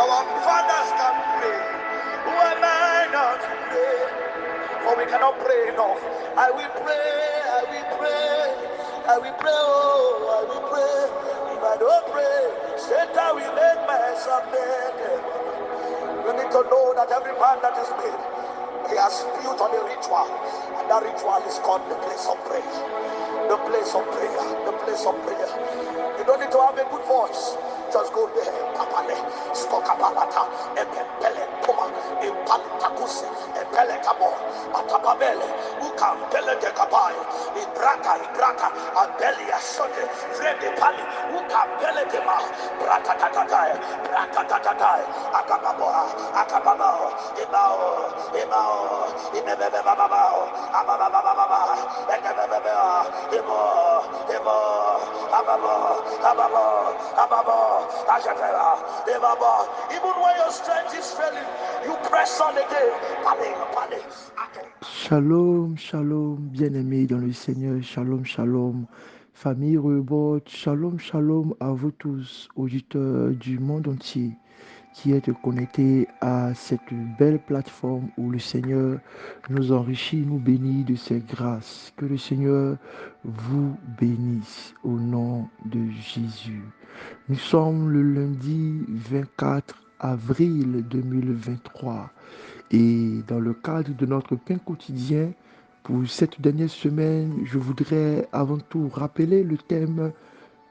our fathers can pray. Who am I not to pray? For we cannot pray enough. I will pray, I will pray, I will pray, oh, I will pray. If I don't pray, Satan will make myself dead. You need to know that every man that is made, he has built on a ritual, and that ritual is called the place of prayer. The place of prayer, the place of prayer. You don't need to have a good voice. Just go there. Papale, skokapalata, epele puma, impalitakusi, epele kabo, atapabele, ukampele de kabai, ibraka, abelia sote, frede pali, ukampele de ma, brata tatatai, akababoa, ibao, ibebebe babao, ababababa, even when your strength is failing, you press on again. Shalom, shalom, bien-aimés dans le Seigneur, shalom, shalom, famille Rebot, shalom, shalom à vous tous, auditeurs du monde entier qui êtes connectés à cette belle plateforme où le Seigneur nous enrichit, nous bénit de ses grâces. Que le Seigneur vous bénisse au nom de Jésus. Nous sommes le lundi 24 avril 2023 et dans le cadre de notre pain quotidien, pour cette dernière semaine, je voudrais avant tout rappeler le thème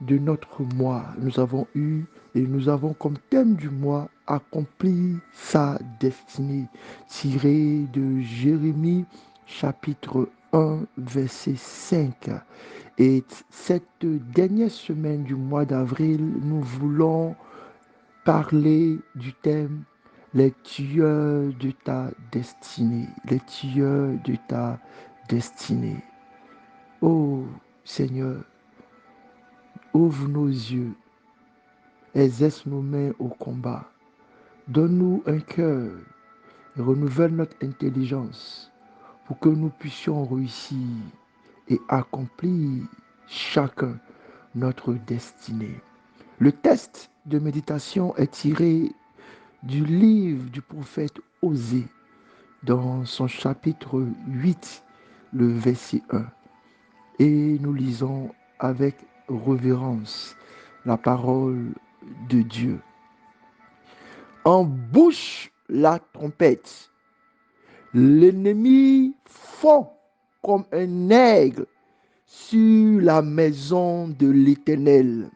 de notre mois. Nous avons comme thème du mois accompli sa destinée, tiré de Jérémie chapitre 1 verset 5. Et cette dernière semaine du mois d'avril, nous voulons parler du thème les tueurs de ta destinée, les tueurs de ta destinée. Oh Seigneur, ouvre nos yeux, exerce nos mains au combat. Donne-nous un cœur et renouvelle notre intelligence pour que nous puissions réussir et accomplir chacun notre destinée. Le texte de méditation est tiré du livre du prophète Osée dans son chapitre 8, le verset 1. Et nous lisons avec révérence la parole de Dieu. Embouche la trompette. L'ennemi fond comme un aigle sur la maison de l'Éternel,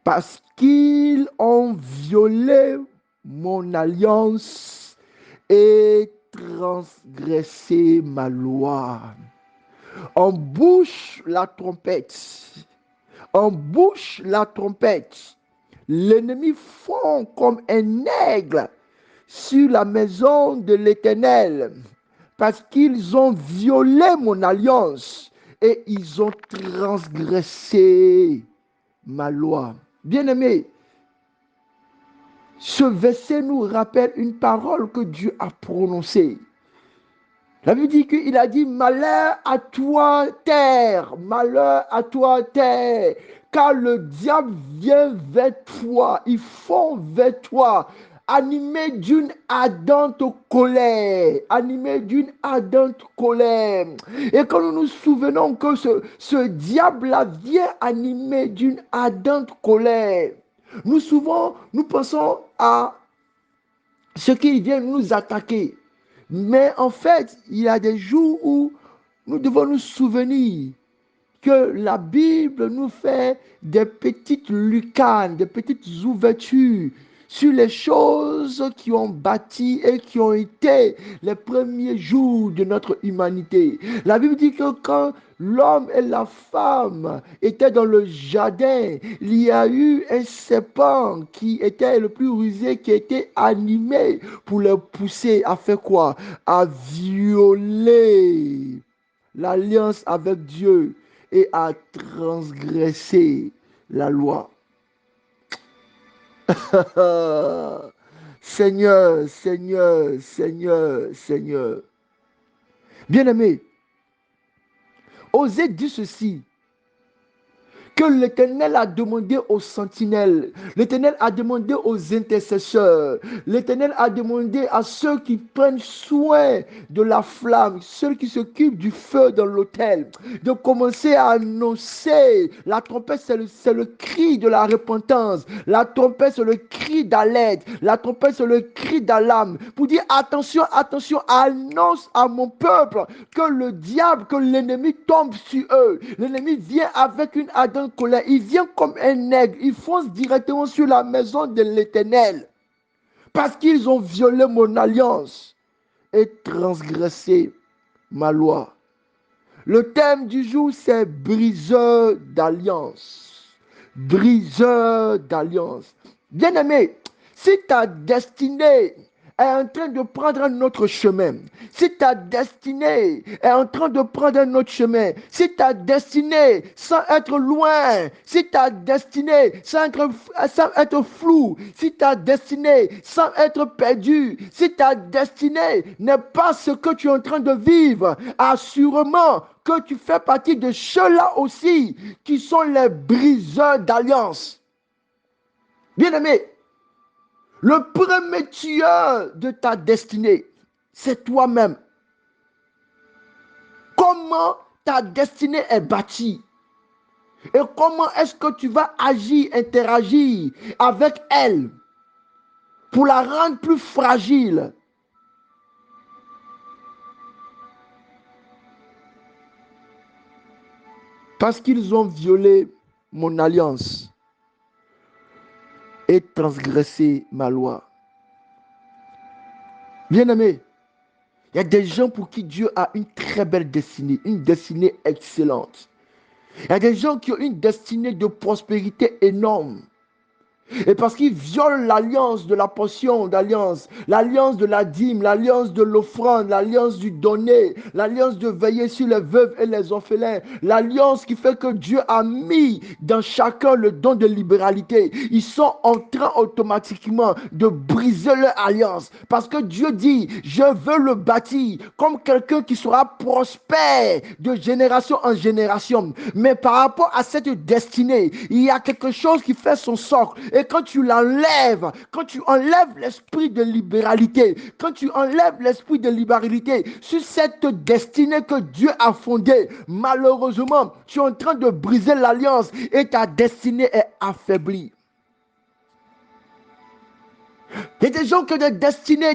parce qu'ils ont violé mon alliance et transgressé ma loi. Embouche la trompette. Embouche la trompette. L'ennemi fond comme un aigle sur la maison de l'Éternel, parce qu'ils ont violé mon alliance et ils ont transgressé ma loi. Bien-aimés, ce verset nous rappelle une parole que Dieu a prononcée. La Bible dit qu'il a dit: malheur à toi, terre, malheur à toi, terre, car le diable vient vers toi, il fond vers toi, animé d'une ardente colère, animé d'une ardente colère. Et quand nous nous souvenons que ce diable-là vient animé d'une ardente colère, nous pensons à ce qu'il vient nous attaquer. Mais en fait, il y a des jours où nous devons nous souvenir que la Bible nous fait des petites lucarnes, des petites ouvertures sur les choses qui ont bâti et qui ont été les premiers jours de notre humanité. La Bible dit que quand l'homme et la femme étaient dans le jardin, il y a eu un serpent qui était le plus rusé, qui était animé pour les pousser à faire quoi? À violer l'alliance avec Dieu et à transgresser la loi. Seigneur, Seigneur, Seigneur, Seigneur. Bien-aimé, Osée dit ceci, que l'Éternel a demandé aux sentinelles, l'Éternel a demandé aux intercesseurs, l'Éternel a demandé à ceux qui prennent soin de la flamme, ceux qui s'occupent du feu dans l'autel, de commencer à annoncer. La trompette, c'est le cri de la repentance. La trompette, c'est le cri d'alerte. La trompette, c'est le cri d'alarme. Pour dire attention, attention, annonce à mon peuple que le diable, que l'ennemi tombe sur eux. L'ennemi vient avec une ardente colère. Il vient comme un aigle. Il fonce directement sur la maison de l'Éternel. Parce qu'ils ont violé mon alliance et transgressé ma loi. Le thème du jour, c'est briseur d'alliance. Briseur d'alliance. Bien-aimé, si ta destinée est en train de prendre un autre chemin, si ta destinée est en train de prendre un autre chemin, si ta destinée, sans être loin, si ta destinée, sans être floue, si ta destinée, sans être perdue, si ta destinée n'est pas ce que tu es en train de vivre, assurément que tu fais partie de ceux-là aussi qui sont les briseurs d'alliance. Bien-aimé, le premier tueur de ta destinée, c'est toi-même. Comment ta destinée est bâtie et comment est-ce que tu vas agir, interagir avec elle pour la rendre plus fragile. Parce qu'ils ont violé mon alliance et transgressé ma loi. Bien-aimé, il y a des gens pour qui Dieu a une très belle destinée, une destinée excellente. Il y a des gens qui ont une destinée de prospérité énorme. Et parce qu'ils violent l'alliance de la portion d'alliance, l'alliance de la dîme, l'alliance de l'offrande, l'alliance du donner, l'alliance de veiller sur les veuves et les orphelins, l'alliance qui fait que Dieu a mis dans chacun le don de libéralité. Ils sont en train automatiquement de briser leur alliance. Parce que Dieu dit, je veux le bâtir comme quelqu'un qui sera prospère de génération en génération. Mais par rapport à cette destinée, il y a quelque chose qui fait son socle. Et quand tu l'enlèves, quand tu enlèves l'esprit de libéralité, quand tu enlèves l'esprit de libéralité sur cette destinée que Dieu a fondée, malheureusement, tu es en train de briser l'alliance et ta destinée est affaiblie. Il y a des gens qui ont des destinées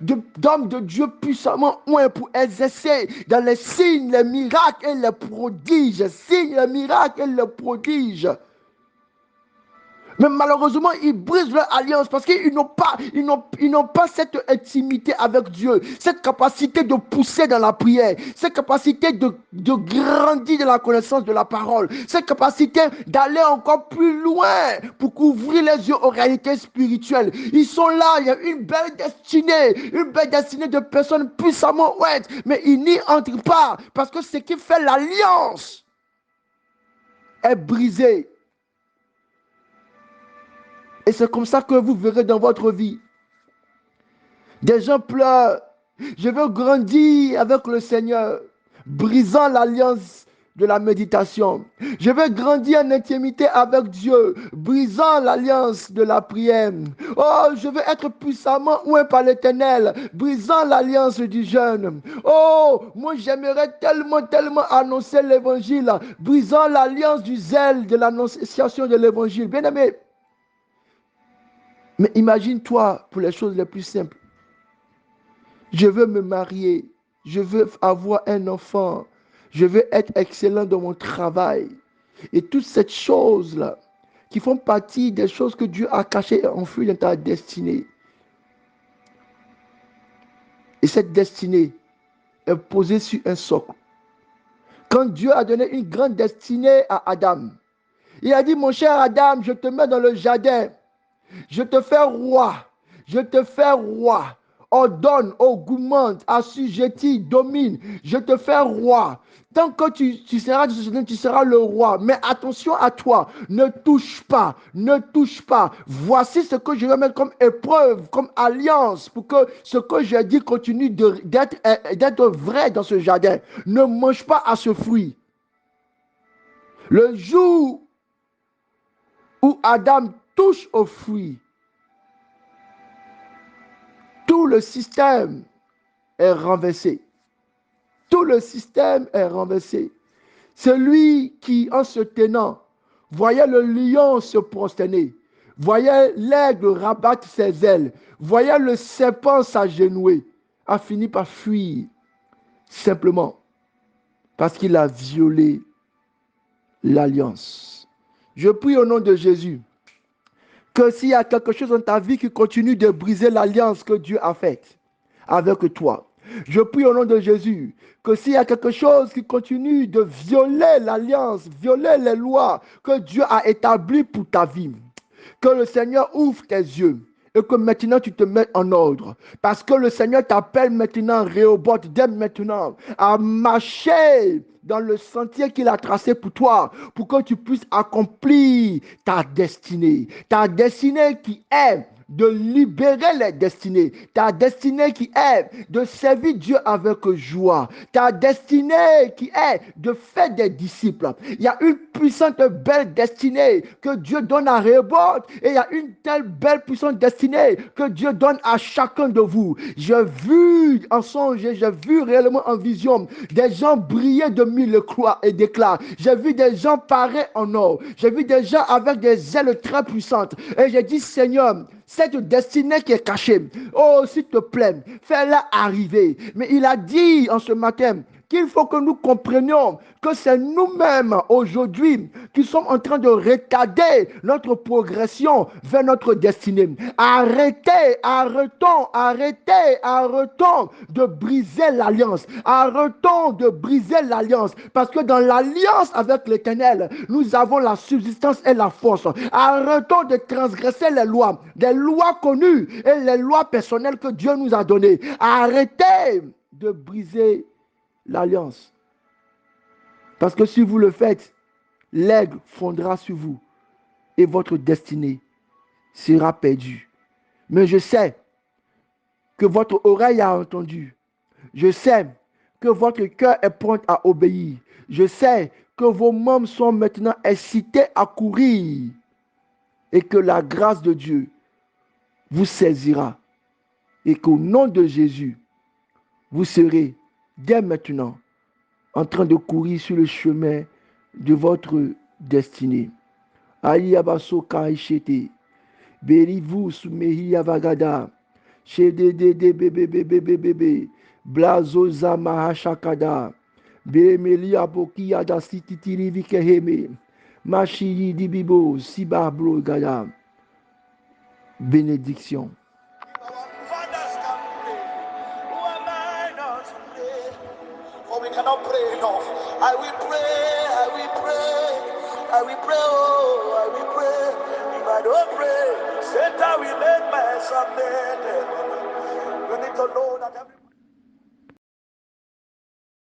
d'hommes de Dieu puissamment oints pour exercer dans les signes, les miracles et les prodiges. Signes, les miracles et les prodiges. Mais malheureusement, ils brisent leur alliance parce qu'ils n'ont pas cette intimité avec Dieu, cette capacité de pousser dans la prière, cette capacité de grandir dans la connaissance de la parole, cette capacité d'aller encore plus loin pour couvrir les yeux aux réalités spirituelles. Ils sont là, il y a une belle destinée de personnes puissamment ouvertes, mais ils n'y entrent pas parce que ce qui fait l'alliance est brisé. Et c'est comme ça que vous verrez dans votre vie. Des gens pleurent. Je veux grandir avec le Seigneur, brisant l'alliance de la méditation. Je veux grandir en intimité avec Dieu, brisant l'alliance de la prière. Oh, je veux être puissamment oint par l'Éternel, brisant l'alliance du jeûne. Oh, moi j'aimerais tellement annoncer l'évangile, brisant l'alliance du zèle de l'annonciation de l'évangile. Bien-aimé, mais imagine-toi pour les choses les plus simples. Je veux me marier. Je veux avoir un enfant. Je veux être excellent dans mon travail. Et toutes ces choses-là qui font partie des choses que Dieu a cachées et enfouies dans ta destinée. Et cette destinée est posée sur un socle. Quand Dieu a donné une grande destinée à Adam, il a dit, mon cher Adam, je te mets dans le jardin. Je te fais roi, je te fais roi, ordonne, augmente, assujettis, domine, je te fais roi. Tant que tu seras tu seras le roi. Mais attention à toi, ne touche pas, ne touche pas. Voici ce que je vais mettre comme épreuve, comme alliance, pour que ce que j'ai dit continue d'être vrai dans ce jardin. Ne mange pas à ce fruit. Le jour où Adam touche au fruit, tout le système est renversé. Tout le système est renversé. Celui qui, en se tenant, voyait le lion se prosterner, voyait l'aigle rabattre ses ailes, voyait le serpent s'agenouiller, a fini par fuir, simplement parce qu'il a violé l'alliance. Je prie au nom de Jésus que s'il y a quelque chose dans ta vie qui continue de briser l'alliance que Dieu a faite avec toi, je prie au nom de Jésus que s'il y a quelque chose qui continue de violer l'alliance, violer les lois que Dieu a établies pour ta vie, que le Seigneur ouvre tes yeux et que maintenant tu te mettes en ordre. Parce que le Seigneur t'appelle maintenant, Rehoboth, dès maintenant, à marcher dans le sentier qu'il a tracé pour toi, pour que tu puisses accomplir ta destinée. Ta destinée qui est de libérer les destinées. Ta destinée qui est de servir Dieu avec joie. Ta destinée qui est de faire des disciples. Il y a une puissante belle destinée que Dieu donne à Rehoboth et il y a une telle belle puissante destinée que Dieu donne à chacun de vous. J'ai vu en songe, j'ai vu réellement en vision des gens briller de mille croix et d'éclats. J'ai vu des gens parer en or. J'ai vu des gens avec des ailes très puissantes. Et j'ai dit, Seigneur, cette destinée qui est cachée, oh, s'il te plaît, fais-la arriver. Mais il a dit en ce matin qu'il faut que nous comprenions que c'est nous-mêmes aujourd'hui qui sommes en train de retarder notre progression vers notre destinée. Arrêtons de briser l'alliance. Arrêtons de briser l'alliance. Parce que dans l'alliance avec l'Éternel, nous avons la subsistance et la force. Arrêtons de transgresser les lois connues et les lois personnelles que Dieu nous a données. Arrêtez de briser l'alliance. Parce que si vous le faites, l'aigle fondra sur vous et votre destinée sera perdue. Mais je sais que votre oreille a entendu. Je sais que votre cœur est prêt à obéir. Je sais que vos membres sont maintenant excités à courir et que la grâce de Dieu vous saisira et qu'au nom de Jésus, vous serez dès maintenant en train de courir sur le chemin de votre destinée. Aliabaso kaishete, berivu sumehi avagada, shede de bebe, blazo zamahashakada, beremeli aboki adasititiri vikeheme, machiri dibibo sibabro gada. Bénédiction. For we cannot pray enough. I will pray, I will pray, I will pray, oh, I will pray. If I don't pray, Satan will make myself dead. You need to know that every